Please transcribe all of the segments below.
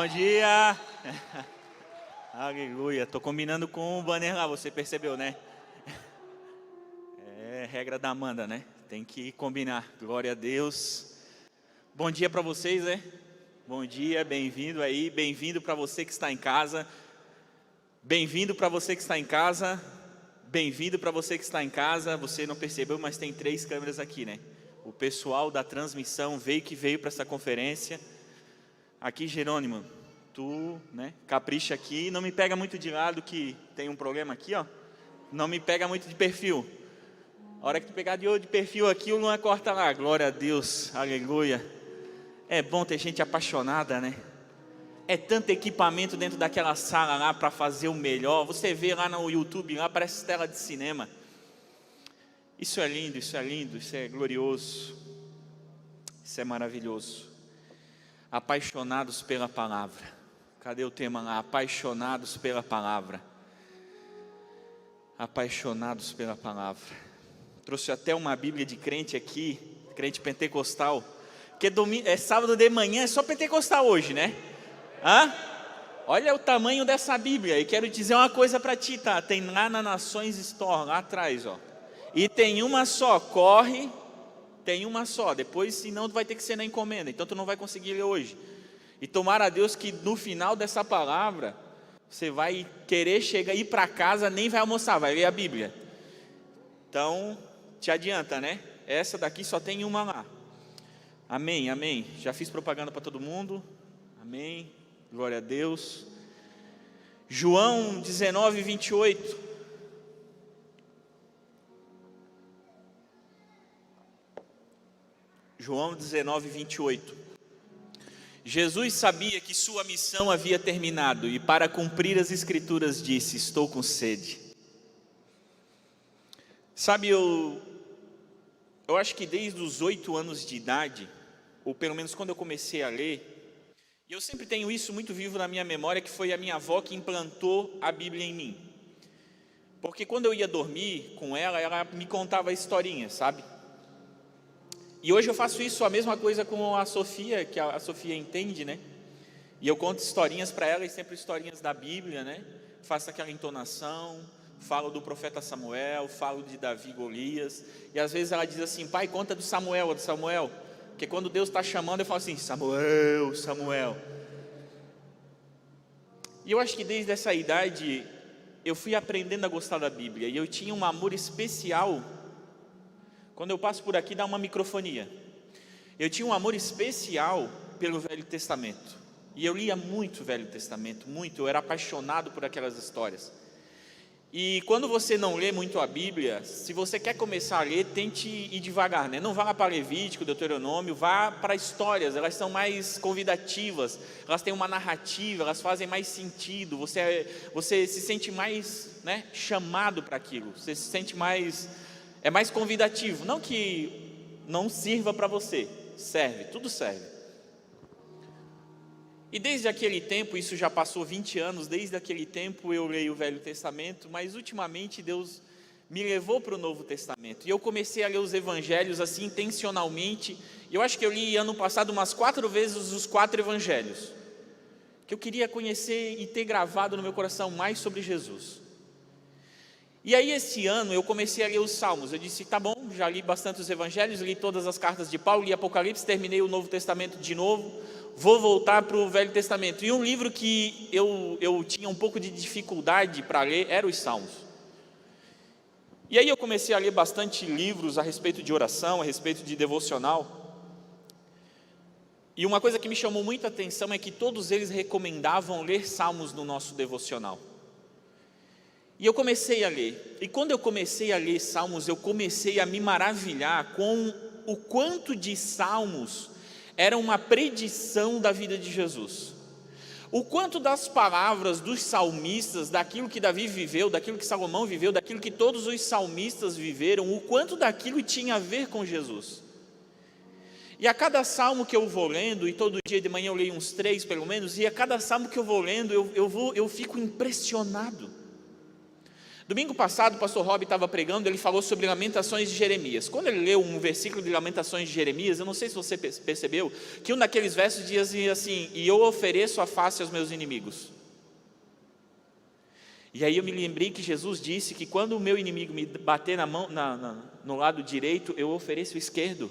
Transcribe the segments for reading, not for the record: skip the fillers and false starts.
Bom dia! Aleluia, tô combinando com o banner lá, você percebeu, né? É regra da Amanda, né? Tem que combinar, glória a Deus. Bom dia para vocês, né? Bom dia, bem-vindo aí, bem-vindo para você que está em casa. Bem-vindo para você que está em casa. Bem-vindo para você que está em casa. Você não percebeu, mas tem 3 câmeras aqui, né? O pessoal da transmissão veio para essa conferência. Aqui, Jerônimo, tu, né, capricha aqui, não me pega muito de lado que tem um problema aqui, ó. Não me pega muito de perfil. A hora que tu pegar de perfil aqui, o Luan corta lá. Glória a Deus, aleluia. É bom ter gente apaixonada, né? É tanto equipamento dentro daquela sala lá para fazer o melhor. Você vê lá no YouTube, lá parece tela de cinema. Isso é lindo, isso é lindo, isso é glorioso. Isso é maravilhoso. Apaixonados pela palavra. Cadê o tema lá? Apaixonados pela palavra. Apaixonados pela palavra. Trouxe até uma Bíblia de crente aqui, crente pentecostal. Porque sábado de manhã é só pentecostal hoje, né? Hã? Olha o tamanho dessa Bíblia. E quero dizer uma coisa para ti, tá? Tem lá na Nações Store, lá atrás, ó. E tem uma só, corre. Tem uma só, depois senão tu vai ter que ser na encomenda, então tu não vai conseguir ler hoje. E tomara a Deus que no final dessa palavra, você vai querer ir para casa, nem vai almoçar, vai ler a Bíblia. Então, te adianta, né? Essa daqui só tem uma lá. Amém, amém. Já fiz propaganda para todo mundo. Amém, glória a Deus. João 19, 28. João 19, 28. Jesus sabia que sua missão havia terminado e para cumprir as escrituras disse: estou com sede. Sabe, eu acho que desde os 8 anos de idade, ou pelo menos quando eu comecei a ler, e eu sempre tenho isso muito vivo na minha memória, que foi a minha avó que implantou a Bíblia em mim. Porque quando eu ia dormir com ela me contava historinhas, sabe? E hoje eu faço isso, a mesma coisa com a Sofia, que a Sofia entende, né? E eu conto historinhas para ela, e sempre historinhas da Bíblia, né? Faço aquela entonação, falo do profeta Samuel, falo de Davi e Golias. E às vezes ela diz assim: pai, conta do Samuel. Porque quando Deus está chamando, eu falo assim: Samuel, Samuel. E eu acho que desde essa idade, eu fui aprendendo a gostar da Bíblia. E eu tinha um amor especial. Quando eu passo por aqui, dá uma microfonia. Eu tinha um amor especial pelo Velho Testamento. E eu lia muito o Velho Testamento, muito. Eu era apaixonado por aquelas histórias. E quando você não lê muito a Bíblia, se você quer começar a ler, tente ir devagar, né? Não vá para Levítico, Deuteronômio, vá para histórias. Elas são mais convidativas, elas têm uma narrativa, elas fazem mais sentido. Você se sente mais, né, chamado para aquilo. Você se sente mais... É mais convidativo, não que não sirva para você, serve, tudo serve. E desde aquele tempo, isso já passou 20 anos, desde aquele tempo eu leio o Velho Testamento, mas ultimamente Deus me levou para o Novo Testamento. E eu comecei a ler os evangelhos assim intencionalmente. Eu acho que eu li ano passado umas 4 vezes os 4 evangelhos, que eu queria conhecer e ter gravado no meu coração mais sobre Jesus. E aí esse ano eu comecei a ler os Salmos. Eu disse: tá bom, já li bastante os evangelhos, li todas as cartas de Paulo, li Apocalipse, terminei o Novo Testamento de novo, vou voltar para o Velho Testamento. E um livro que eu tinha um pouco de dificuldade para ler era os Salmos. E aí eu comecei a ler bastante livros a respeito de oração, a respeito de devocional. E uma coisa que me chamou muita atenção é que todos eles recomendavam ler Salmos no nosso devocional. E eu comecei a ler, e quando eu comecei a ler Salmos, eu comecei a me maravilhar com o quanto de Salmos era uma predição da vida de Jesus. O quanto das palavras dos salmistas, daquilo que Davi viveu, daquilo que Salomão viveu, daquilo que todos os salmistas viveram, o quanto daquilo tinha a ver com Jesus. E a cada salmo que eu vou lendo, e todo dia de manhã eu leio uns 3 pelo menos, e a cada salmo que eu vou lendo, eu fico impressionado. Domingo passado, o pastor Rob estava pregando, ele falou sobre Lamentações de Jeremias. Quando ele leu um versículo de Lamentações de Jeremias, eu não sei se você percebeu, que um daqueles versos dizia assim: e eu ofereço a face aos meus inimigos. E aí eu me lembrei que Jesus disse que quando o meu inimigo me bater na mão, no lado direito, eu ofereço o esquerdo.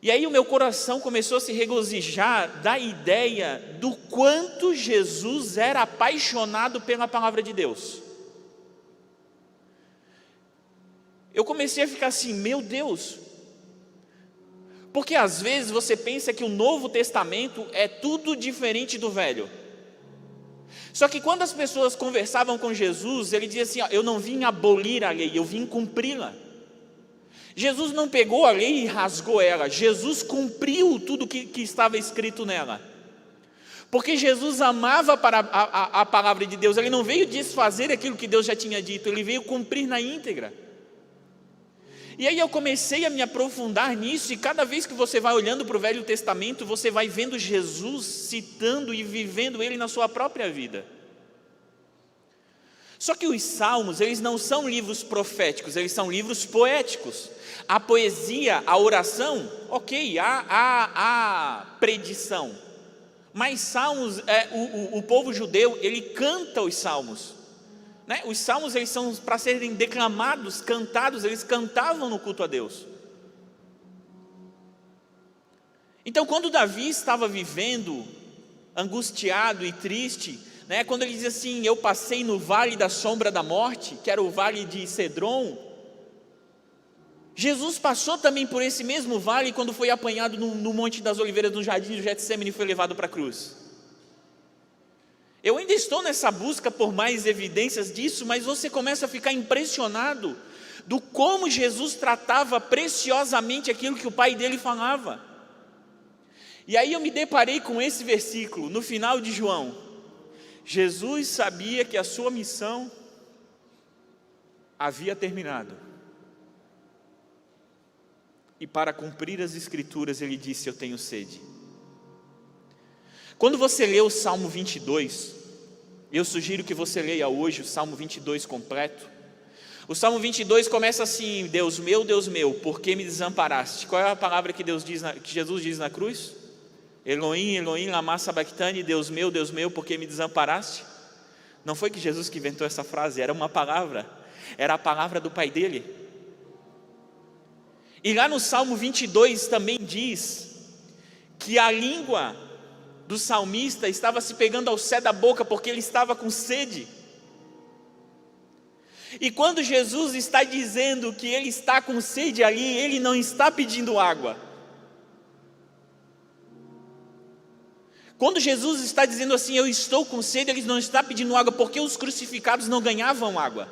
E aí o meu coração começou a se regozijar da ideia do quanto Jesus era apaixonado pela palavra de Deus. Eu comecei a ficar assim, meu Deus, porque às vezes você pensa que o Novo Testamento é tudo diferente do Velho. Só que quando as pessoas conversavam com Jesus, ele dizia assim: ó, eu não vim abolir a lei, eu vim cumpri-la. Jesus não pegou a lei e rasgou ela, Jesus cumpriu tudo que estava escrito nela, porque Jesus amava a palavra de Deus, ele não veio desfazer aquilo que Deus já tinha dito, ele veio cumprir na íntegra. E aí eu comecei a me aprofundar nisso, e cada vez que você vai olhando para o Velho Testamento, você vai vendo Jesus citando e vivendo ele na sua própria vida. Só que os salmos, eles não são livros proféticos, eles são livros poéticos. A poesia, a oração, ok, há predição. Mas salmos, o povo judeu, ele canta os salmos. Né? Os salmos, eles são para serem declamados, cantados, eles cantavam no culto a Deus. Então quando Davi estava vivendo, angustiado e triste, né, quando ele diz assim: eu passei no vale da sombra da morte, que era o vale de Cedron, Jesus passou também por esse mesmo vale quando foi apanhado no Monte das Oliveiras, no jardim do Getsemane, e foi levado para a cruz. Eu ainda estou nessa busca por mais evidências disso, mas você começa a ficar impressionado do como Jesus tratava preciosamente aquilo que o pai dele falava. E aí eu me deparei com esse versículo, no final de João. Jesus sabia que a sua missão havia terminado. E para cumprir as Escrituras, ele disse: eu tenho sede. Quando você lê o Salmo 22, eu sugiro que você leia hoje o Salmo 22 completo. O Salmo 22 começa assim: Deus meu, por que me desamparaste? Qual é a palavra que Jesus diz na cruz? Elohim, Elohim, lama sabachthani, Deus meu, por que me desamparaste? Não foi que Jesus que inventou essa frase, era uma palavra, era a palavra do pai dele. E lá no Salmo 22 também diz que a língua do salmista estava se pegando ao céu da boca, porque ele estava com sede. E quando Jesus está dizendo que ele está com sede ali, ele não está pedindo água. Quando Jesus está dizendo assim: eu estou com sede, ele não está pedindo água, porque os crucificados não ganhavam água.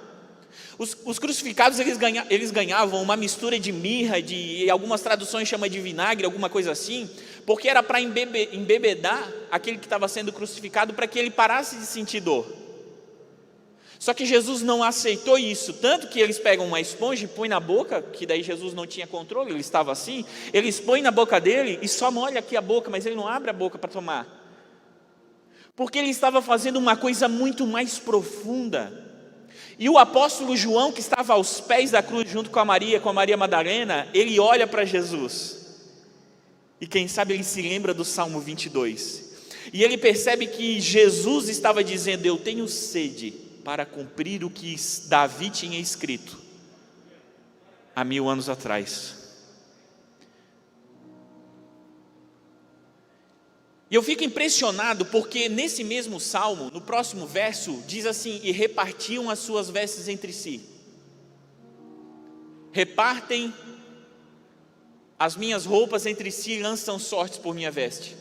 Os crucificados, eles ganhavam uma mistura de mirra, algumas traduções chamam de vinagre, alguma coisa assim, porque era para embebedar aquele que estava sendo crucificado, para que ele parasse de sentir dor. Só que Jesus não aceitou isso, tanto que eles pegam uma esponja e põem na boca, que daí Jesus não tinha controle, ele estava assim, eles põem na boca dele e só molha aqui a boca, mas ele não abre a boca para tomar, porque ele estava fazendo uma coisa muito mais profunda. E o apóstolo João, que estava aos pés da cruz junto com a Maria Madalena, ele olha para Jesus, e quem sabe ele se lembra do Salmo 22, e ele percebe que Jesus estava dizendo: eu tenho sede, para cumprir o que Davi tinha escrito há 1000 anos atrás. E eu fico impressionado, porque nesse mesmo salmo, no próximo verso, diz assim: e repartiam as suas vestes entre si. Repartem as minhas roupas entre si e lançam sortes por minha veste.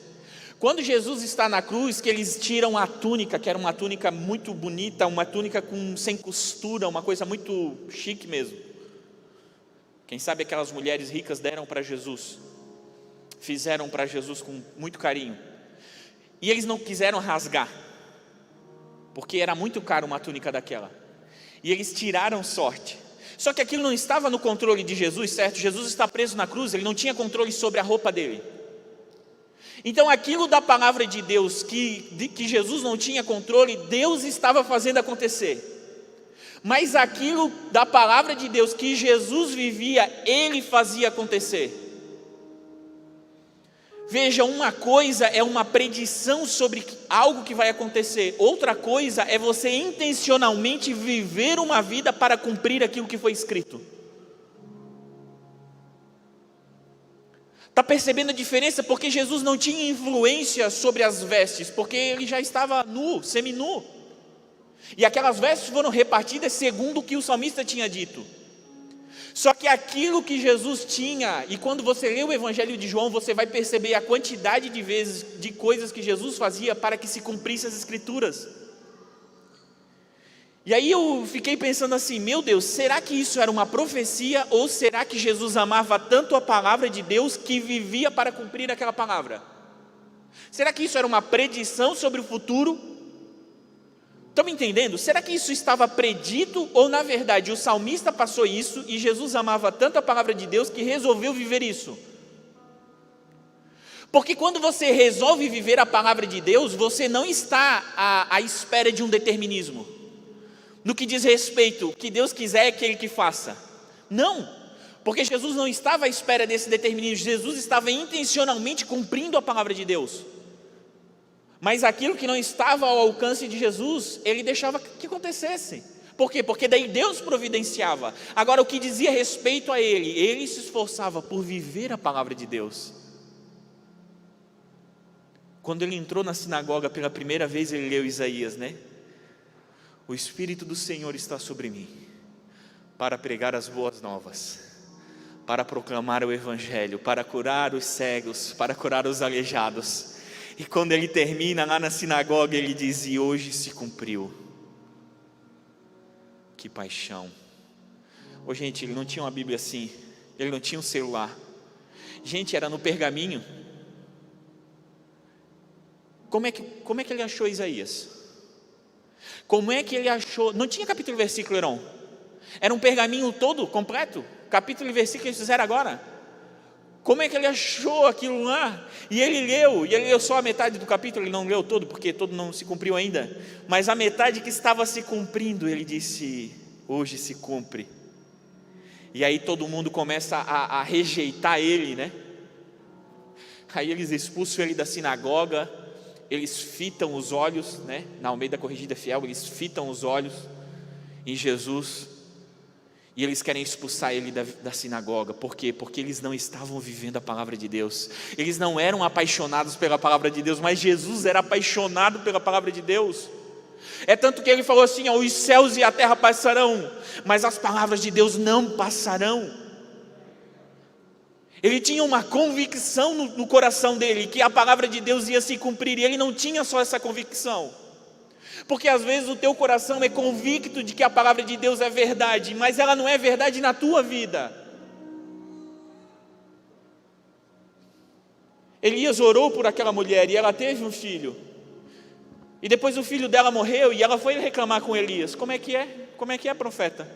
Quando Jesus está na cruz, que eles tiram a túnica, que era uma túnica muito bonita, uma túnica sem costura, uma coisa muito chique mesmo. Quem sabe aquelas mulheres ricas deram para Jesus, fizeram para Jesus com muito carinho. E eles não quiseram rasgar, porque era muito caro uma túnica daquela. E eles tiraram sorte. Só que aquilo não estava no controle de Jesus, certo? Jesus está preso na cruz, ele não tinha controle sobre a roupa dele. Então aquilo da palavra de Deus que Jesus não tinha controle, Deus estava fazendo acontecer. Mas aquilo da palavra de Deus que Jesus vivia, Ele fazia acontecer. Veja, uma coisa é uma predição sobre algo que vai acontecer, outra coisa é você intencionalmente viver uma vida para cumprir aquilo que foi escrito. Está percebendo a diferença? Porque Jesus não tinha influência sobre as vestes, porque ele já estava nu, seminu. E aquelas vestes foram repartidas segundo o que o salmista tinha dito. Só que aquilo que Jesus tinha, e quando você lê o Evangelho de João, você vai perceber a quantidade de vezes, de coisas que Jesus fazia para que se cumprisse as Escrituras. E aí eu fiquei pensando assim, meu Deus, será que isso era uma profecia, ou será que Jesus amava tanto a palavra de Deus que vivia para cumprir aquela palavra? Será que isso era uma predição sobre o futuro? Estão me entendendo? Será que isso estava predito, ou na verdade o salmista passou isso e Jesus amava tanto a palavra de Deus que resolveu viver isso? Porque quando você resolve viver a palavra de Deus, você não está à espera de um determinismo. No que diz respeito, o que Deus quiser é aquele que faça. Não, porque Jesus não estava à espera desse determinismo, Jesus estava intencionalmente cumprindo a palavra de Deus. Mas aquilo que não estava ao alcance de Jesus, ele deixava que acontecesse. Por quê? Porque daí Deus providenciava. Agora, o que dizia respeito a ele se esforçava por viver a palavra de Deus. Quando ele entrou na sinagoga pela primeira vez, ele leu Isaías, né? O Espírito do Senhor está sobre mim, para pregar as boas novas, para proclamar o Evangelho, para curar os cegos, para curar os aleijados. E quando ele termina lá na sinagoga, ele diz, e hoje se cumpriu. Que paixão. Ô gente, ele não tinha uma Bíblia assim, ele não tinha um celular. Gente, era no pergaminho. Como é que ele achou Isaías? Como é que ele achou? Não tinha capítulo e versículo, Heron. Era um pergaminho todo, completo. Capítulo e versículo que eles fizeram agora. Como é que ele achou aquilo lá? E ele leu só a metade do capítulo, ele não leu todo, porque todo não se cumpriu ainda. Mas a metade que estava se cumprindo, ele disse, hoje se cumpre. E aí todo mundo começa a rejeitar ele, né? Aí eles expulsam ele da sinagoga, eles fitam os olhos, né? Na Almeida Corrigida Fiel, eles fitam os olhos em Jesus. E eles querem expulsar ele da sinagoga. Por quê? Porque eles não estavam vivendo a palavra de Deus. Eles não eram apaixonados pela palavra de Deus, mas Jesus era apaixonado pela palavra de Deus. É tanto que ele falou assim, ó, os céus e a terra passarão, mas as palavras de Deus não passarão. Ele tinha uma convicção no coração dele, que a palavra de Deus ia se cumprir, e ele não tinha só essa convicção. Porque às vezes o teu coração é convicto de que a palavra de Deus é verdade, mas ela não é verdade na tua vida. Elias orou por aquela mulher e ela teve um filho. E depois o filho dela morreu e ela foi reclamar com Elias. Como é que é? Como é que é, profeta?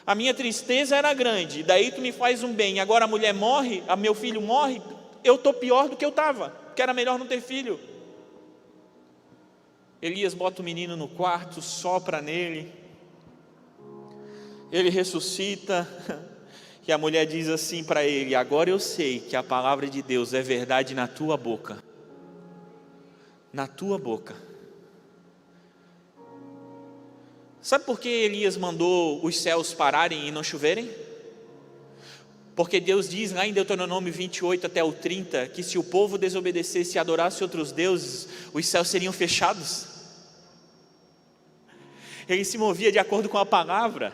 A minha tristeza era grande, daí tu me faz um bem, agora a mulher morre, a meu filho morre, eu estou pior do que eu estava, que era melhor não ter filho. Elias bota o menino no quarto, sopra nele, ele ressuscita, e a mulher diz assim para ele, agora eu sei que a palavra de Deus é verdade na tua boca. Na tua boca. Sabe por que Elias mandou os céus pararem e não choverem? Porque Deus diz lá em Deuteronômio 28 até o 30, que se o povo desobedecesse e adorasse outros deuses, os céus seriam fechados. Ele se movia de acordo com a palavra.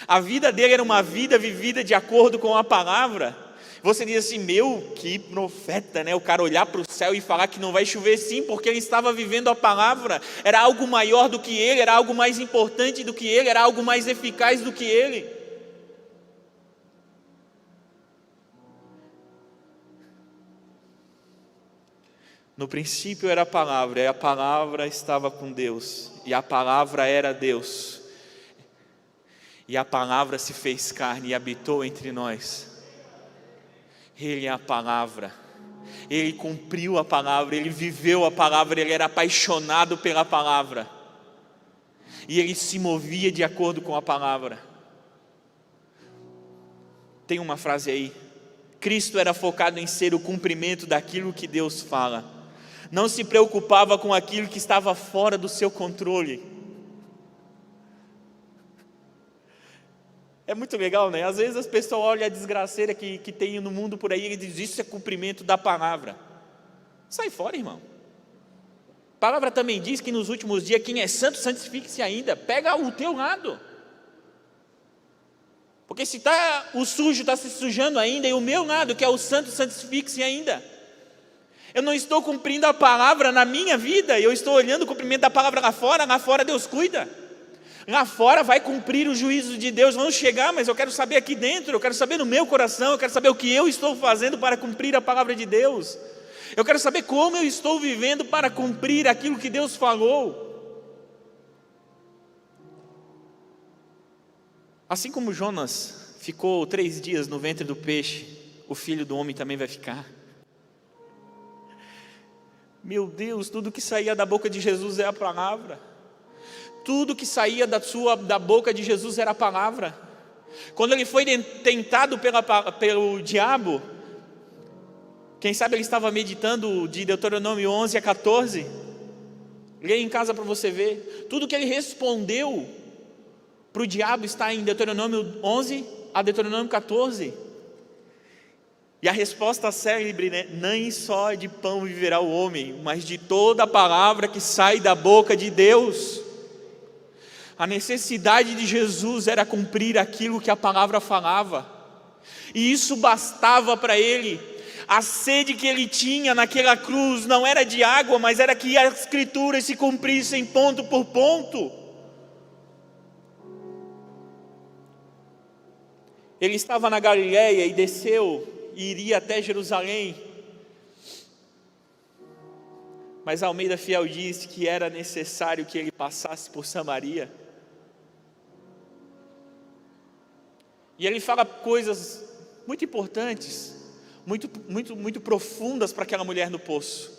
A vida dele era uma vida vivida de acordo com a palavra. Você diz assim, meu, que profeta, né? O cara olhar para o céu e falar que não vai chover, sim, porque ele estava vivendo a palavra. Era algo maior do que ele, era algo mais importante do que ele, era algo mais eficaz do que ele. No princípio era a palavra, e a palavra estava com Deus, e a palavra era Deus, e a palavra se fez carne e habitou entre nós. Ele é a palavra, Ele cumpriu a palavra, ele viveu a palavra, ele era apaixonado pela palavra. E ele se movia de acordo com a palavra. Tem uma frase aí: Cristo era focado em ser o cumprimento daquilo que Deus fala. Não se preocupava com aquilo que estava fora do seu controle. É muito legal, né? Às vezes as pessoas olham a desgraceira que tem no mundo por aí e dizem: isso é cumprimento da palavra. Sai fora, irmão. A palavra também diz que nos últimos dias, quem é santo, santifique-se ainda. Pega o teu lado. Porque se o sujo está se sujando ainda, e o meu lado, que é o santo, santifique-se ainda. Eu não estou cumprindo a palavra na minha vida, eu estou olhando o cumprimento da palavra lá fora Deus cuida. Lá fora vai cumprir o juízo de Deus, vão chegar, mas eu quero saber aqui dentro, eu quero saber no meu coração, eu quero saber o que eu estou fazendo para cumprir a palavra de Deus. Eu quero saber como eu estou vivendo para cumprir aquilo que Deus falou. Assim como Jonas ficou 3 dias no ventre do peixe, o Filho do Homem também vai ficar. Meu Deus, tudo que saía da boca de Jesus é a palavra. Tudo que saía da boca de Jesus era a palavra. Quando ele foi tentado pelo diabo, quem sabe ele estava meditando de Deuteronômio 11 a 14. Leia em casa para você ver. Tudo que ele respondeu para o diabo está em Deuteronômio 11 a Deuteronômio 14. E a resposta célebre, né? Nem só de pão viverá o homem, mas de toda a palavra que sai da boca de Deus. A necessidade de Jesus era cumprir aquilo que a palavra falava, e isso bastava para ele. A sede que ele tinha naquela cruz não era de água, mas era que as escrituras se cumprissem ponto por ponto. Ele estava na Galileia e desceu e iria até Jerusalém, mas Almeida Fiel disse que era necessário que ele passasse por Samaria. E ele fala coisas muito importantes, muito profundas para aquela mulher no poço.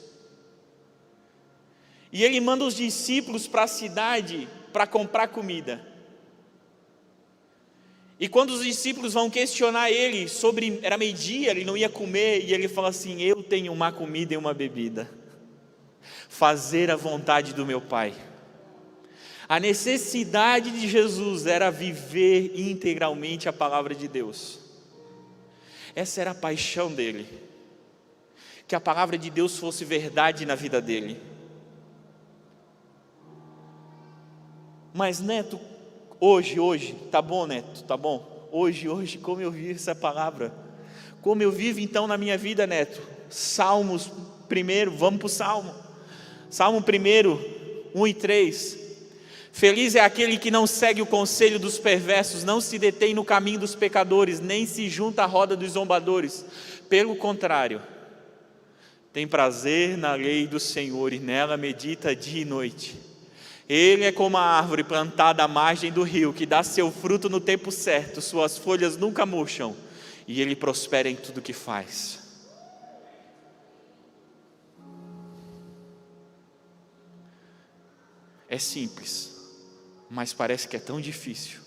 E ele manda os discípulos para a cidade para comprar comida. E quando os discípulos vão questionar ele sobre, era meio-dia, ele não ia comer, e ele fala assim: eu tenho uma comida e uma bebida, fazer a vontade do meu Pai. A necessidade de Jesus era viver integralmente a palavra de Deus. Essa era a paixão dele, que a palavra de Deus fosse verdade na vida dele. Mas Neto, hoje, tá bom Neto, tá bom? Hoje, como eu vivo essa palavra? Como eu vivo então na minha vida, Neto? Salmos primeiro, vamos para o Salmo. Salmo 1, 1 e 3. Feliz é aquele que não segue o conselho dos perversos, não se detém no caminho dos pecadores, nem se junta à roda dos zombadores. Pelo contrário, tem prazer na lei do Senhor e nela medita dia e noite. Ele é como a árvore plantada à margem do rio, que dá seu fruto no tempo certo, suas folhas nunca murcham, e ele prospera em tudo que faz. É simples, mas parece que é tão difícil.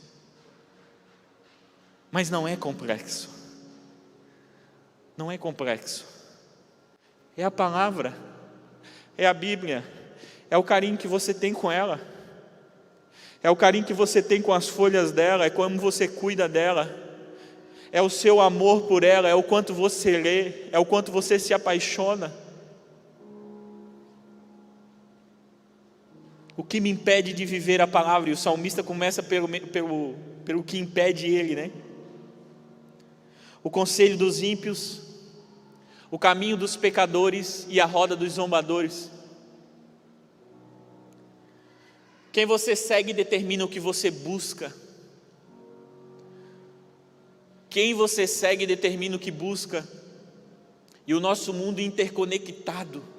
Mas não é complexo. Não é complexo. É a palavra, é a Bíblia, é o carinho que você tem com ela, é o carinho que você tem com as folhas dela, é como você cuida dela, é o seu amor por ela, é o quanto você lê, é o quanto você se apaixona. O que me impede de viver a palavra? E o salmista começa pelo que impede ele, né? O conselho dos ímpios, o caminho dos pecadores e a roda dos zombadores. Quem você segue determina o que você busca. Quem você segue determina o que busca. E o nosso mundo interconectado.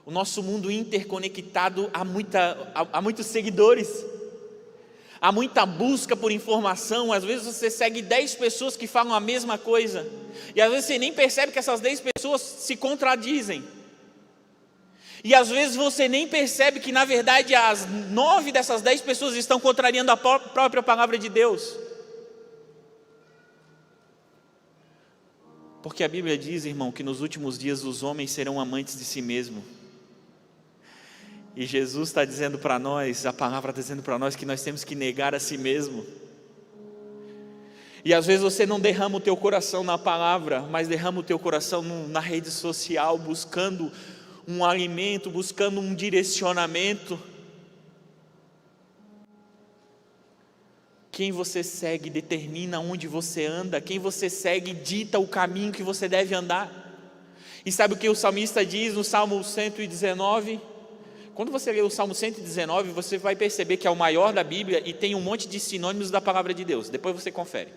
O nosso mundo interconectado há muitos seguidores. há muita busca por informação. Às vezes você segue 10 pessoas que falam a mesma coisa, e às vezes você nem percebe que essas 10 pessoas se contradizem. E às vezes você nem percebe que na verdade as 9 dessas 10 pessoas estão contrariando a própria palavra de Deus. Porque a Bíblia diz, irmão, que nos últimos dias os homens serão amantes de si mesmo. E Jesus está dizendo para nós, a palavra está dizendo para nós que nós temos que negar a si mesmo. E às vezes você não derrama o teu coração na palavra, mas derrama o teu coração na rede social, buscando um alimento, buscando um direcionamento. Quem você segue determina onde você anda. Quem você segue dita o caminho que você deve andar. E sabe o que o salmista diz no Salmo 119? Quando você lê o Salmo 119, você vai perceber que é o maior da Bíblia e tem um monte de sinônimos da palavra de Deus. Depois você confere.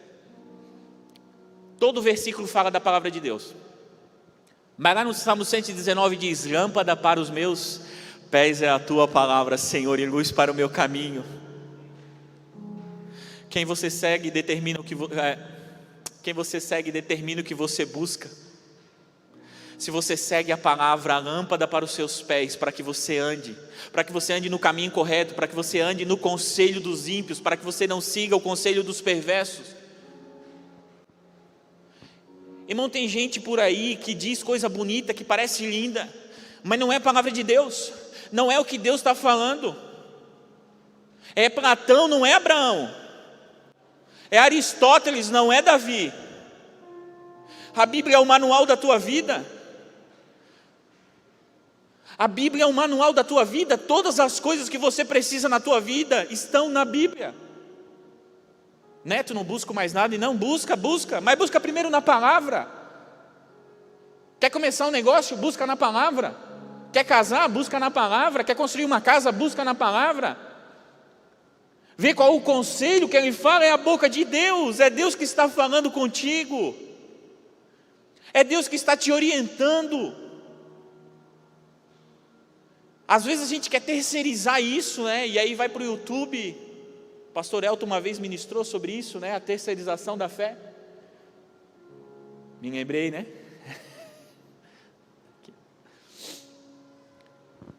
Todo versículo fala da palavra de Deus. Mas lá no Salmo 119 diz: lâmpada para os meus pés é a tua palavra, Senhor, e luz para o meu caminho. Quem você segue determina o que você busca. Se você segue a palavra, a lâmpada para os seus pés, para que você ande no caminho correto, para que você ande no conselho dos ímpios, para que você não siga o conselho dos perversos. Irmão, tem gente por aí que diz coisa bonita, que parece linda, mas não é a palavra de Deus, não é o que Deus está falando. É Platão, não é Abraão. É Aristóteles, não é Davi. A Bíblia é o manual da tua vida. A Bíblia é o manual da tua vida. Todas as coisas que você precisa na tua vida estão na Bíblia. Neto, não busco mais nada. E não, busca, mas busca primeiro na palavra. Quer começar um negócio? Busca na palavra. Quer casar? Busca na palavra. Quer construir uma casa? Busca na palavra. Vê qual o conselho que ele fala, é a boca de Deus. É Deus que está falando contigo. É Deus que está te orientando. Às vezes a gente quer terceirizar isso, né? E aí vai para o YouTube. O pastor Elton uma vez ministrou sobre isso, né? A terceirização da fé. Me lembrei, né?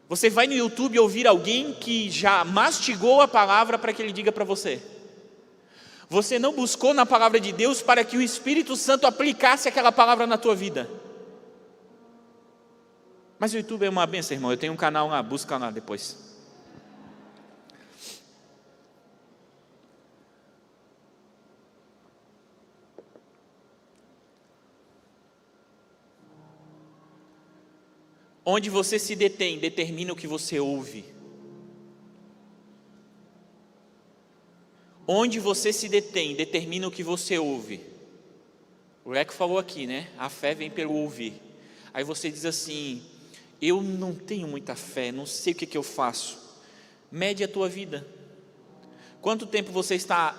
Você vai no YouTube ouvir alguém que já mastigou a palavra para que ele diga para você. Você não buscou na palavra de Deus para que o Espírito Santo aplicasse aquela palavra na tua vida. Mas o YouTube é uma benção, irmão. Eu tenho um canal lá, busca lá depois. Onde você se detém, determina o que você ouve. Onde você se detém, determina o que você ouve. O Leco falou aqui, né? A fé vem pelo ouvir. Aí você diz assim: eu não tenho muita fé, não sei o que eu faço. Mede a tua vida. Quanto tempo você está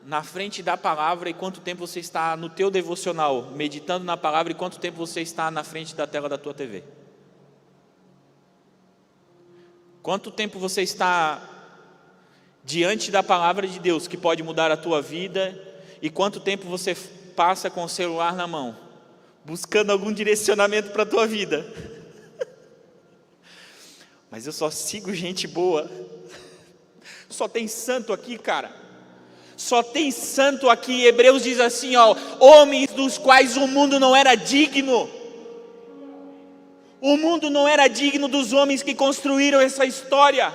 na frente da palavra e quanto tempo você está no teu devocional, meditando na palavra, e quanto tempo você está na frente da tela da tua TV? Quanto tempo você está diante da palavra de Deus, que pode mudar a tua vida, e quanto tempo você passa com o celular na mão, buscando algum direcionamento para a tua vida? Mas eu só sigo gente boa. Só tem santo aqui, cara. Só tem santo aqui. Hebreus diz assim, ó: homens dos quais o mundo não era digno. O mundo não era digno dos homens que construíram essa história.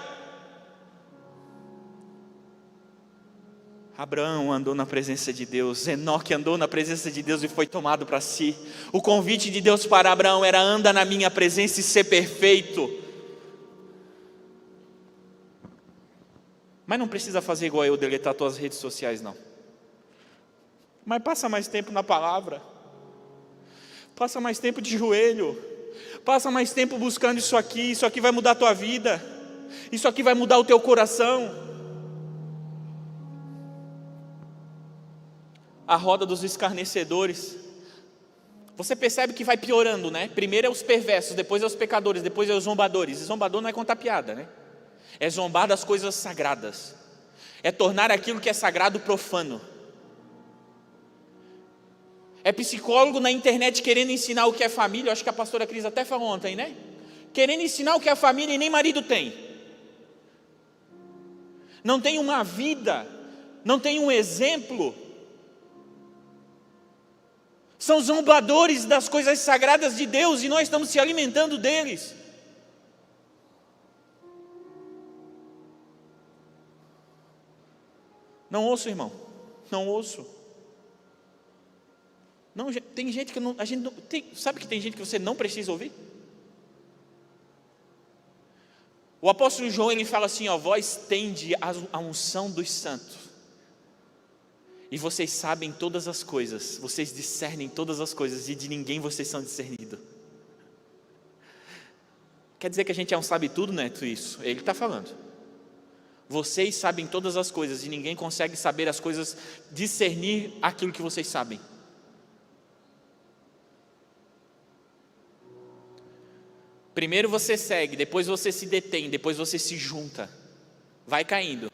Abraão andou na presença de Deus, Enoque andou na presença de Deus e foi tomado para si. O convite de Deus para Abraão era: anda na minha presença e ser perfeito. Mas não precisa fazer igual eu, deletar tuas redes sociais, não. Mas passa mais tempo na palavra. Passa mais tempo de joelho. Passa mais tempo buscando isso aqui vai mudar a tua vida, isso aqui vai mudar o teu coração. A roda dos escarnecedores, você percebe que vai piorando, né? Primeiro é os perversos, depois é os pecadores, depois é os zombadores. E zombador não é contar piada, né? É zombar das coisas sagradas, É tornar aquilo que é sagrado profano. É psicólogo na internet querendo ensinar o que é família. Eu acho que a pastora Cris até falou ontem, né? Querendo ensinar o que é família e nem marido tem. Não tem uma vida, não tem um exemplo. São zombadores das coisas sagradas de Deus e nós estamos se alimentando deles. Não ouço, irmão, não ouço. Não, tem gente que não, a gente não, sabe que tem gente que você não precisa ouvir? O apóstolo João, ele fala assim, ó, vós tende a unção dos santos, e vocês sabem todas as coisas, vocês discernem todas as coisas, e de ninguém vocês são discernidos. Quer dizer que a gente é um sabe tudo, né? Isso, ele está falando. Vocês sabem todas as coisas, e ninguém consegue saber as coisas, discernir aquilo que vocês sabem. Primeiro você segue, depois você se detém, depois você se junta. Vai caindo.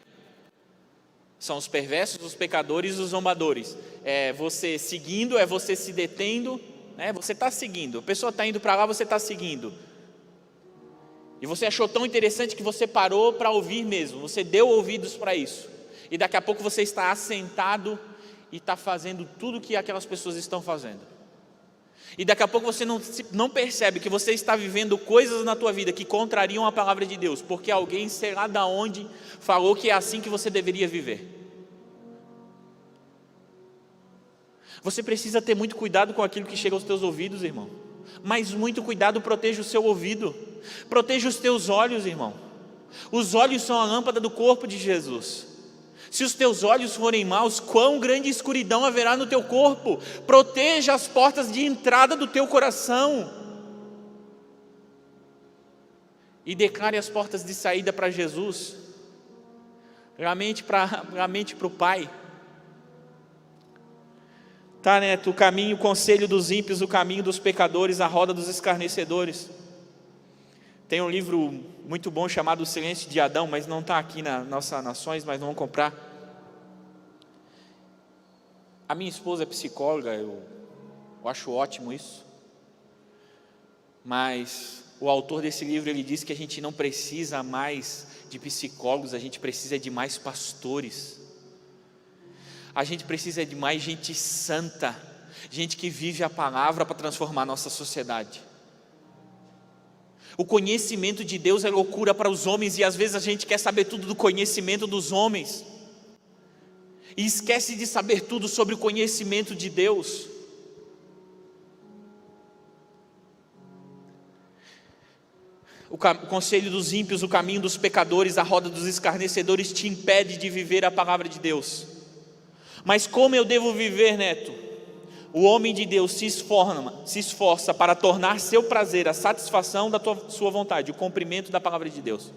São os perversos, os pecadores e os zombadores. É você seguindo, é você se detendo, né? Você está seguindo. A pessoa está indo para lá, você está seguindo. E você achou tão interessante que você parou para ouvir mesmo. Você deu ouvidos para isso. E daqui a pouco você está assentado e está fazendo tudo que aquelas pessoas estão fazendo. E daqui a pouco você não percebe que você está vivendo coisas na tua vida que contrariam a palavra de Deus, porque alguém, sei lá da onde, falou que é assim que você deveria viver. Você precisa ter muito cuidado com aquilo que chega aos teus ouvidos, irmão. Mas muito cuidado, proteja o seu ouvido. Proteja os teus olhos, irmão. Os olhos são a lâmpada do corpo de Jesus. Se os teus olhos forem maus, quão grande escuridão haverá no teu corpo. Proteja as portas de entrada do teu coração. E declare as portas de saída para Jesus. Lamente para o Pai. Tá, Neto? O caminho, o conselho dos ímpios, o caminho dos pecadores, a roda dos escarnecedores. Tem um livro muito bom chamado O Silêncio de Adão, mas não está aqui na nossas nações, mas vamos comprar. A minha esposa é psicóloga, eu acho ótimo isso. Mas o autor desse livro, ele diz que a gente não precisa mais de psicólogos, a gente precisa de mais pastores. A gente precisa de mais gente santa, gente que vive a palavra para transformar a nossa sociedade. O conhecimento de Deus é loucura para os homens, e às vezes a gente quer saber tudo do conhecimento dos homens, e esquece de saber tudo sobre o conhecimento de Deus. O conselho dos ímpios, o caminho dos pecadores, a roda dos escarnecedores te impede de viver a palavra de Deus. Mas como eu devo viver, Neto? O homem de Deus se esforça para tornar seu prazer a satisfação da sua vontade, o cumprimento da palavra de Deus.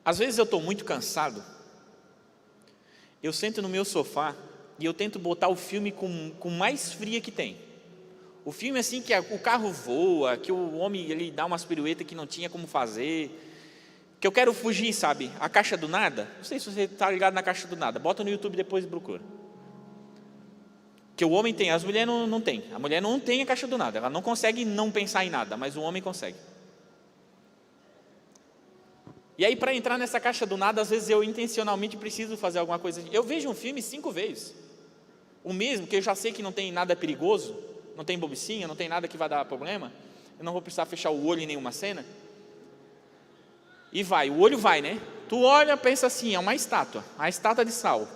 Às vezes eu estou muito cansado, eu sento no meu sofá e eu tento botar o filme com mais fria que tem. O filme assim que o carro voa, que o homem ele dá umas piruetas que não tinha como fazer, que eu quero fugir, sabe? A Caixa do Nada. Não sei se você está ligado na Caixa do Nada. Bota no YouTube depois e procura. Que o homem tem, as mulheres não tem. A mulher não tem a Caixa do Nada. Ela não consegue não pensar em nada, mas o homem consegue. E aí, para entrar nessa Caixa do Nada, às vezes eu intencionalmente preciso fazer alguma coisa. Eu vejo um filme 5 vezes. O mesmo, que eu já sei que não tem nada perigoso, não tem bobicinha, não tem nada que vai dar problema. Eu não vou precisar fechar o olho em nenhuma cena. E vai, o olho vai, né? Tu olha, pensa assim, é uma estátua, a estátua de sal.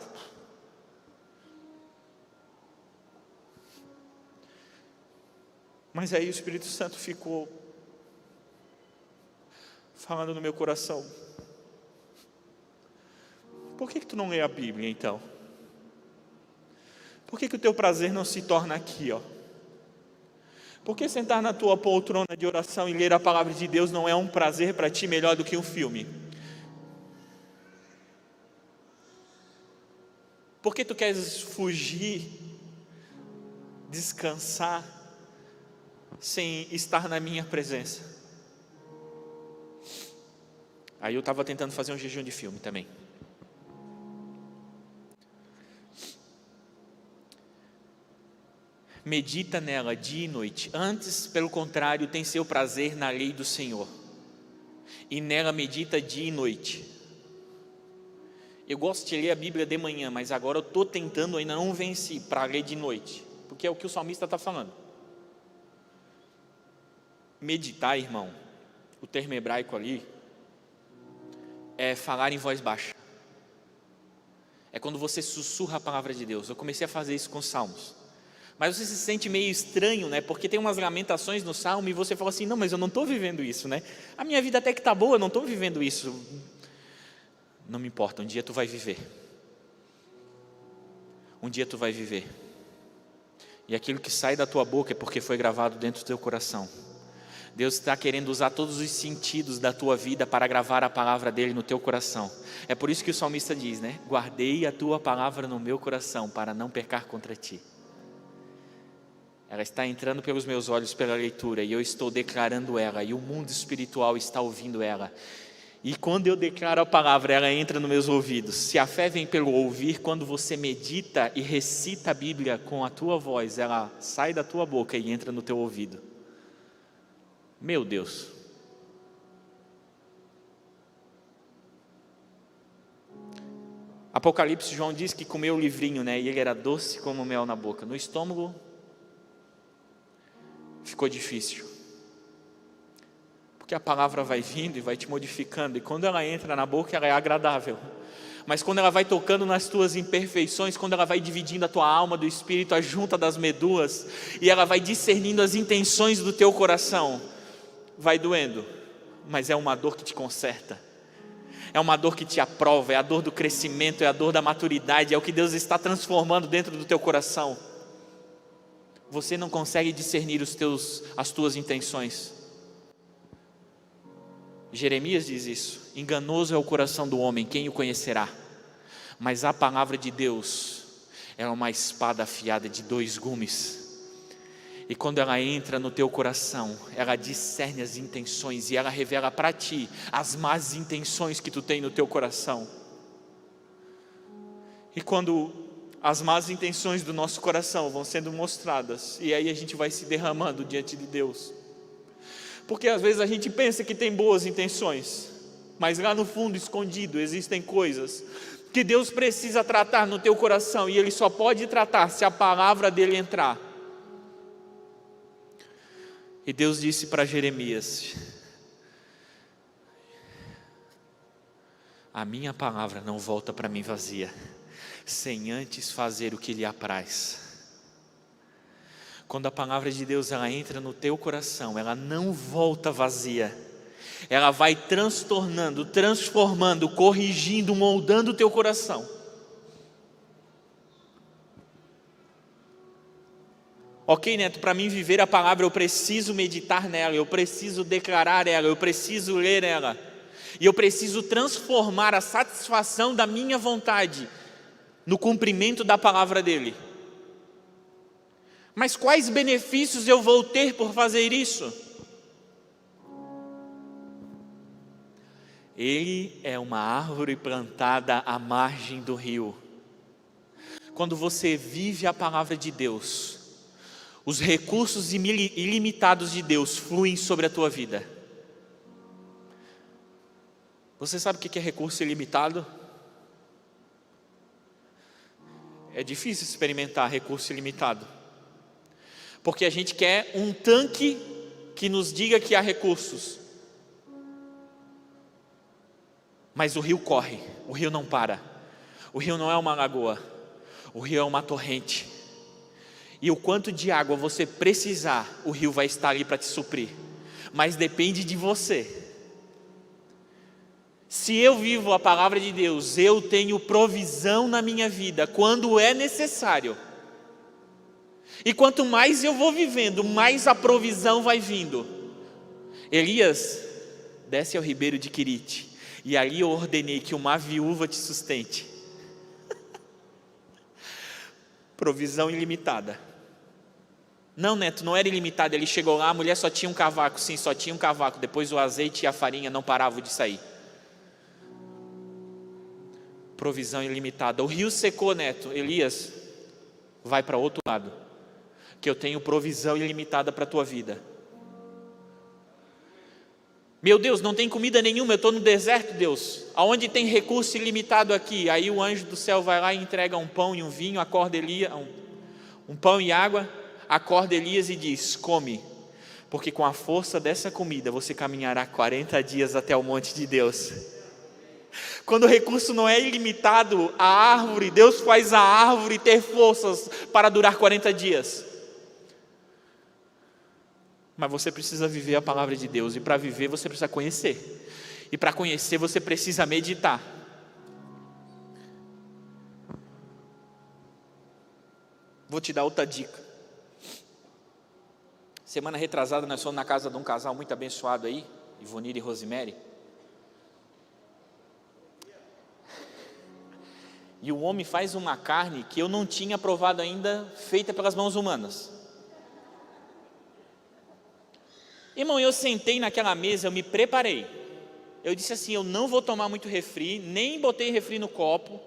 Mas aí o Espírito Santo ficou falando no meu coração. Por que tu não lê a Bíblia então? Por que o teu prazer não se torna aqui, ó? Por que sentar na tua poltrona de oração e ler a palavra de Deus não é um prazer para ti melhor do que um filme? Por que tu queres fugir, descansar, sem estar na minha presença? Aí eu estava tentando fazer um jejum de filme também. Medita nela dia e noite. Antes, pelo contrário, tem seu prazer na lei do Senhor, e nela medita dia e noite. Eu gosto de ler a Bíblia de manhã, mas agora eu estou tentando, ainda não venci, para ler de noite, porque é o que o salmista está falando. Meditar, irmão, o termo hebraico ali, é falar em voz baixa. É quando você sussurra a palavra de Deus. Eu comecei a fazer isso com os salmos. Mas você se sente meio estranho, né? Porque tem umas lamentações no salmo e você fala assim, não, mas eu não estou vivendo isso, né? A minha vida até que está boa, eu não estou vivendo isso. Não me importa, um dia tu vai viver. Um dia tu vai viver. E aquilo que sai da tua boca é porque foi gravado dentro do teu coração. Deus está querendo usar todos os sentidos da tua vida para gravar a palavra dele no teu coração. É por isso que o salmista diz, né? Guardei a tua palavra no meu coração para não pecar contra ti. Ela está entrando pelos meus olhos pela leitura e eu estou declarando ela, e o mundo espiritual está ouvindo ela. E quando eu declaro a palavra, ela entra nos meus ouvidos. Se a fé vem pelo ouvir, quando você medita e recita a Bíblia com a tua voz, ela sai da tua boca e entra no teu ouvido. Meu Deus. Apocalipse, João diz que comeu o livrinho, né? E ele era doce como mel na boca. No estômago ficou difícil, porque a palavra vai vindo e vai te modificando, e quando ela entra na boca, ela é agradável, mas quando ela vai tocando nas tuas imperfeições, quando ela vai dividindo a tua alma do espírito, a junta das meduas, e ela vai discernindo as intenções do teu coração, vai doendo, mas é uma dor que te conserta, é uma dor que te aprova, é a dor do crescimento, é a dor da maturidade, é o que Deus está transformando dentro do teu coração. Você não consegue discernir as tuas intenções. Jeremias diz isso: enganoso é o coração do homem, quem o conhecerá? Mas a palavra de Deus é uma espada afiada de 2 gumes, e quando ela entra no teu coração, ela discerne as intenções, e ela revela para ti as más intenções que tu tem no teu coração. E quando as más intenções do nosso coração vão sendo mostradas, e aí a gente vai se derramando diante de Deus, porque às vezes a gente pensa que tem boas intenções, mas lá no fundo, escondido, existem coisas que Deus precisa tratar no teu coração, e Ele só pode tratar se a palavra dEle entrar. E Deus disse para Jeremias: a minha palavra não volta para mim vazia, sem antes fazer o que lhe apraz. Quando a palavra de Deus ela entra no teu coração, ela não volta vazia, ela vai transformando, corrigindo, moldando o teu coração. Ok, Neto, para mim viver a palavra eu preciso meditar nela, eu preciso declarar ela, eu preciso ler ela, e eu preciso transformar a satisfação da minha vontade no cumprimento da palavra dEle. Mas quais benefícios eu vou ter por fazer isso? Ele é uma árvore plantada à margem do rio. Quando você vive a palavra de Deus, os recursos ilimitados de Deus fluem sobre a tua vida. Você sabe o que é recurso ilimitado? É difícil experimentar recurso ilimitado, porque a gente quer um tanque que nos diga que há recursos, mas o rio corre, o rio não para, o rio não é uma lagoa, o rio é uma torrente, e o quanto de água você precisar, o rio vai estar ali para te suprir, mas depende de você. Se eu vivo a palavra de Deus, eu tenho provisão na minha vida quando é necessário. E quanto mais eu vou vivendo, mais a provisão vai vindo. Elias, desce ao ribeiro de Querite, e ali eu ordenei que uma viúva te sustente. Provisão ilimitada. Não, Neto, não era ilimitada. Ele chegou lá, a mulher só tinha um cavaco. Sim, só tinha um cavaco. Depois o azeite e a farinha não paravam de sair. provisão ilimitada. O rio secou, Neto. Elias, vai para outro lado, que eu tenho provisão ilimitada para a tua vida. Meu Deus, não tem comida nenhuma, eu estou no deserto, Deus. Aonde tem recurso ilimitado aqui? Aí o anjo do céu vai lá e entrega um pão e um vinho, acorda Elias, um pão e água, acorda Elias e diz: come, porque com a força dessa comida você caminhará 40 dias até o monte de Deus. Quando o recurso não é ilimitado, a árvore, Deus faz a árvore ter forças para durar 40 dias. Mas você precisa viver a palavra de Deus, e para viver você precisa conhecer, e para conhecer você precisa meditar. Vou te dar outra dica. Semana retrasada nós fomos na casa de um casal muito abençoado aí, Ivonir e Rosemary. E o homem faz uma carne que eu não tinha provado ainda, feita pelas mãos humanas. Irmão, eu sentei naquela mesa, eu me preparei. Eu disse assim, eu não vou tomar muito refri, nem botei refri no copo.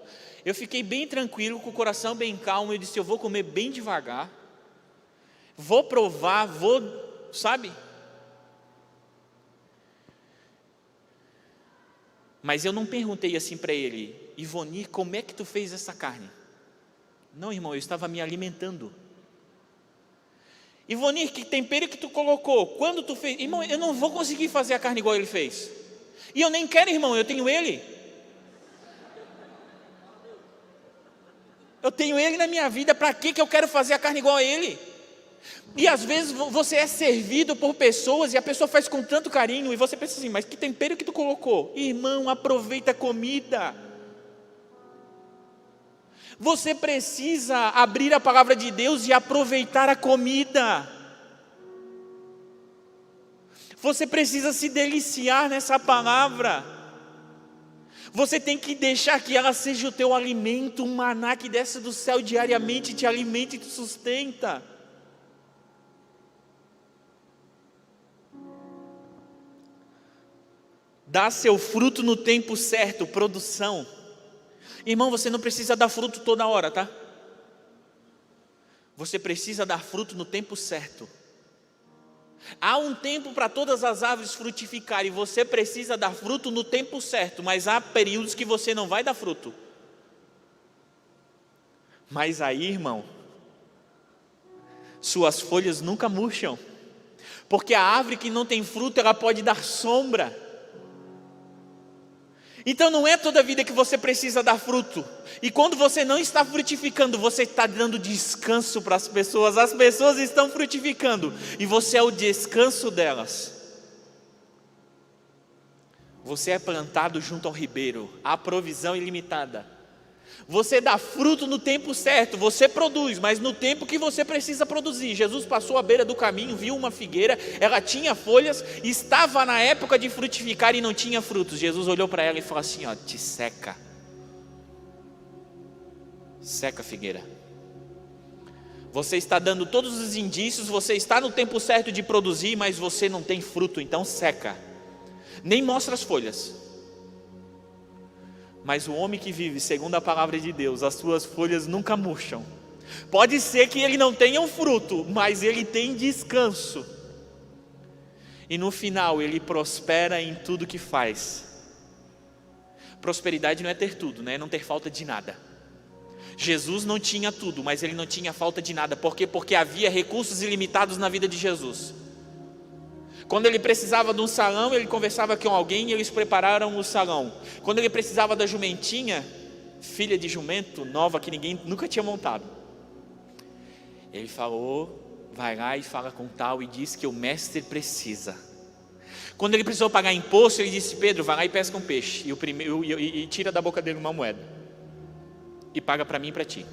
Eu fiquei bem tranquilo, com o coração bem calmo. Eu disse, eu vou comer bem devagar. Vou provar, sabe? Mas eu não perguntei assim para ele, Ivonir, como é que tu fez essa carne? Não, irmão, eu estava me alimentando. Ivonir, que tempero que tu colocou? Quando tu fez? Irmão, eu não vou conseguir fazer a carne igual ele fez. E eu nem quero, irmão, eu tenho ele. Eu tenho ele na minha vida, para que eu quero fazer a carne igual a ele? E às vezes você é servido por pessoas e a pessoa faz com tanto carinho e você pensa assim, mas que tempero que tu colocou? Irmão, aproveita a comida. Você precisa abrir a palavra de Deus e aproveitar a comida. Você precisa se deliciar nessa palavra. Você tem que deixar que ela seja o teu alimento, um maná que desce do céu diariamente, te alimenta e te sustenta. Dá seu fruto no tempo certo, produção. Irmão, você não precisa dar fruto toda hora, tá? Você precisa dar fruto no tempo certo. Há um tempo para todas as árvores frutificarem, você precisa dar fruto no tempo certo, mas há períodos que você não vai dar fruto. Mas aí, irmão, suas folhas nunca murcham, porque a árvore que não tem fruto, ela pode dar sombra. Então não é toda vida que você precisa dar fruto. E quando você não está frutificando, você está dando descanso para as pessoas estão frutificando, e você é o descanso delas. Você é plantado junto ao ribeiro, há provisão ilimitada. Você dá fruto no tempo certo, você produz, mas no tempo que você precisa produzir. Jesus passou à beira do caminho, viu uma figueira, ela tinha folhas, estava na época de frutificar e não tinha frutos. Jesus olhou para ela e falou assim, ó, te seca. Seca, figueira. Você está dando todos os indícios, você está no tempo certo de produzir, mas você não tem fruto, então seca. Nem mostra as folhas. Mas o homem que vive segundo a palavra de Deus, as suas folhas nunca murcham. Pode ser que ele não tenha um fruto, mas ele tem descanso. E no final ele prospera em tudo que faz. Prosperidade não é ter tudo, né? É não ter falta de nada. Jesus não tinha tudo, mas ele não tinha falta de nada. Por quê? Porque havia recursos ilimitados na vida de Jesus. Quando ele precisava de um salão, ele conversava com alguém e eles prepararam o salão. Quando ele precisava da jumentinha, filha de jumento, nova, que ninguém nunca tinha montado, ele falou, vai lá e fala com tal e diz que o mestre precisa. Quando ele precisou pagar imposto, ele disse, Pedro, vai lá e pesca um peixe e tira da boca dele uma moeda e paga para mim e para ti.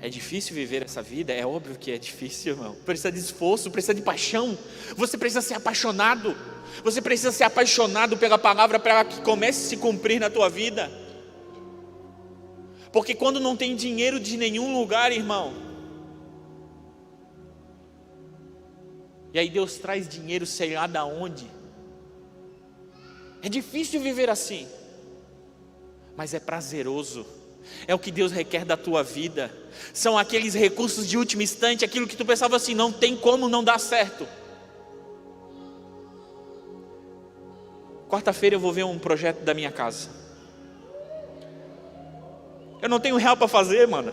É difícil viver essa vida? É óbvio que é difícil, irmão. Precisa de esforço, precisa de paixão. Você precisa ser apaixonado. Você precisa ser apaixonado pela palavra para que comece a se cumprir na tua vida. Porque quando não tem dinheiro de nenhum lugar, irmão, e aí Deus traz dinheiro sei lá da onde, é difícil viver assim. mas é prazeroso. É o que Deus requer da tua vida. São aqueles recursos de último instante, aquilo que tu pensava assim, não tem como não dar certo. Quarta-feira eu vou ver um projeto da minha casa. Eu não tenho real para fazer, mano.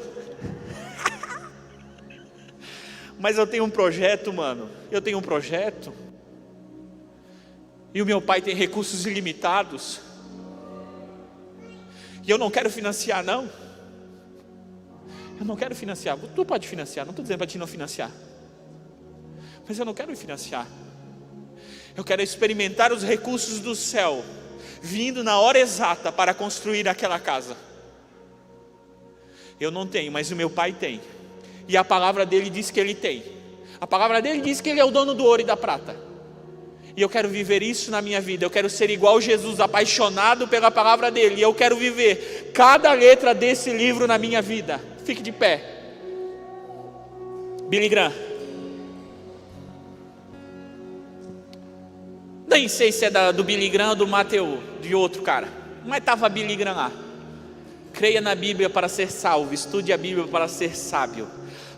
Mas eu tenho um projeto, mano. Eu tenho um projeto. E o meu pai tem recursos ilimitados. E eu não quero financiar, não. Eu não quero financiar. Tu pode financiar, não estou dizendo para ti não financiar. Mas eu não quero financiar. Eu quero experimentar os recursos do céu, vindo na hora exata para construir aquela casa. Eu não tenho, mas o meu pai tem. E a palavra dele diz que ele tem. A palavra dele diz que ele é o dono do ouro e da prata. E eu quero viver isso na minha vida. Eu quero ser igual Jesus, apaixonado pela palavra dele. E eu quero viver cada letra desse livro na minha vida. Fique de pé. Billy Graham. Nem sei se é do Billy Graham ou do Mateus, de outro cara. Mas estava Billy Graham lá. Creia na Bíblia para ser salvo. Estude a Bíblia para ser sábio.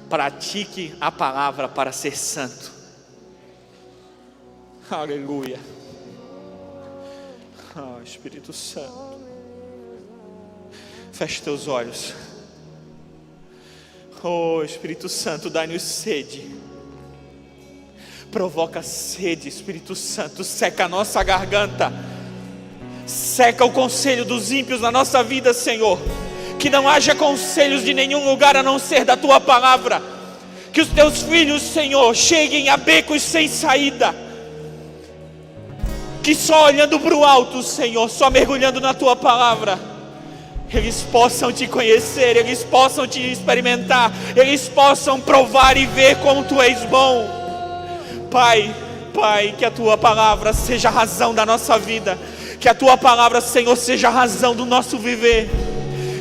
Pratique a palavra para ser santo. Aleluia. Espírito Santo. Feche teus olhos. Espírito Santo, dá-nos sede. Provoca sede, Espírito Santo. Seca a nossa garganta. Seca o conselho dos ímpios na nossa vida, Senhor. Que não haja conselhos de nenhum lugar a não ser da Tua palavra. Que os Teus filhos, Senhor, cheguem a becos sem saída. Que só olhando para o alto, Senhor, só mergulhando na Tua palavra, eles possam Te conhecer, eles possam Te experimentar, eles possam provar e ver como Tu és bom. Pai, que a Tua palavra seja a razão da nossa vida. Que a Tua palavra, Senhor, seja a razão do nosso viver.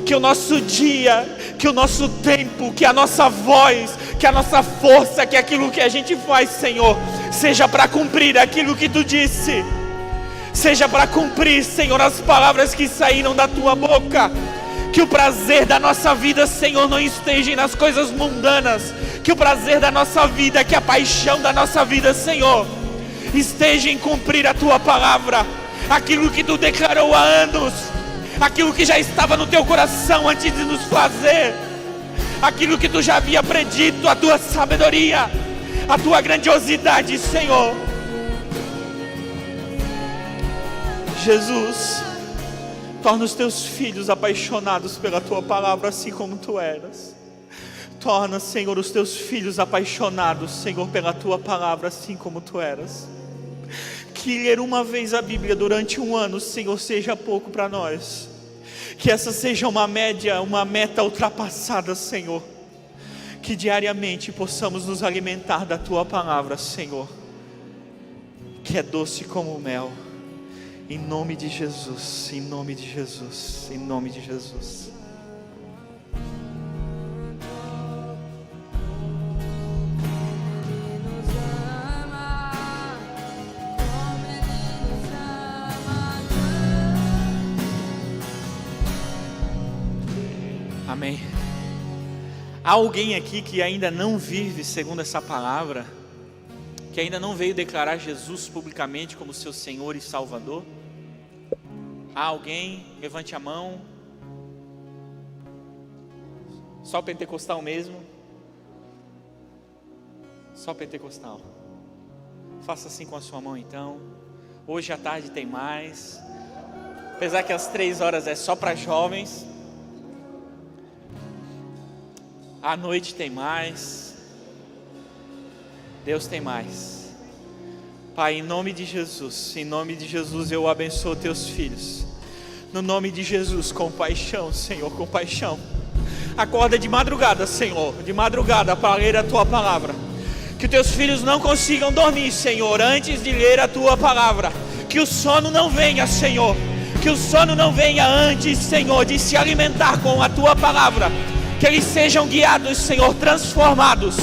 Que o nosso dia, que o nosso tempo, que a nossa voz, que a nossa força, que aquilo que a gente faz, Senhor, seja para cumprir aquilo que Tu disse. Seja para cumprir, Senhor, as palavras que saíram da Tua boca. Que o prazer da nossa vida, Senhor, não esteja nas coisas mundanas. Que o prazer da nossa vida, que a paixão da nossa vida, Senhor, esteja em cumprir a Tua palavra. Aquilo que Tu declarou há anos. Aquilo que já estava no Teu coração antes de nos fazer. Aquilo que Tu já havia predito, a Tua sabedoria, a Tua grandiosidade, Senhor. Jesus, torna os Teus filhos apaixonados pela Tua palavra, assim como Tu eras. Torna, Senhor, os Teus filhos apaixonados, Senhor, pela Tua palavra, assim como Tu eras. Que ler uma vez a Bíblia durante um ano, Senhor, seja pouco para nós. Que essa seja uma média, uma meta ultrapassada, Senhor. Que diariamente possamos nos alimentar da Tua palavra, Senhor, que é doce como o mel. Em nome de Jesus, em nome de Jesus, em nome de Jesus. Amém. Há alguém aqui que ainda não vive segundo essa palavra? Que ainda não veio declarar Jesus publicamente como seu Senhor e Salvador? Há alguém? Levante a mão. Só pentecostal mesmo? Só pentecostal. Faça assim com a sua mão então. Hoje à tarde tem mais. Apesar que às 3 horas é só para jovens. À noite tem mais. Deus tem mais. Pai, em nome de Jesus eu abençoo Teus filhos. No nome de Jesus, compaixão, Senhor, compaixão. Acorda de madrugada, Senhor, de madrugada para ler a Tua palavra. Que Teus filhos não consigam dormir, Senhor, antes de ler a Tua palavra. Que o sono não venha, Senhor. Que o sono não venha antes, Senhor, de se alimentar com a Tua palavra. Que eles sejam guiados, Senhor, transformados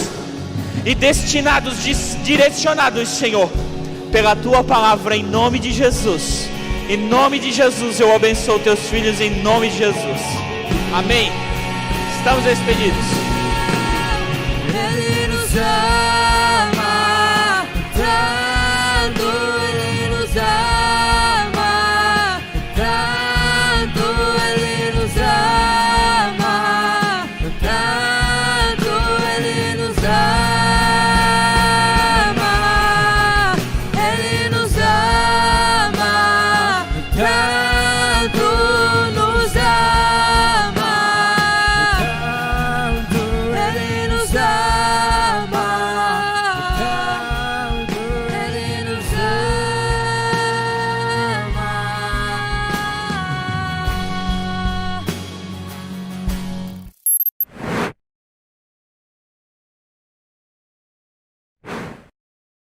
e destinados, direcionados, Senhor, pela Tua palavra, em nome de Jesus. Em nome de Jesus, eu abençoo teus filhos em nome de Jesus. Amém. Estamos despedidos. Ele nos ama.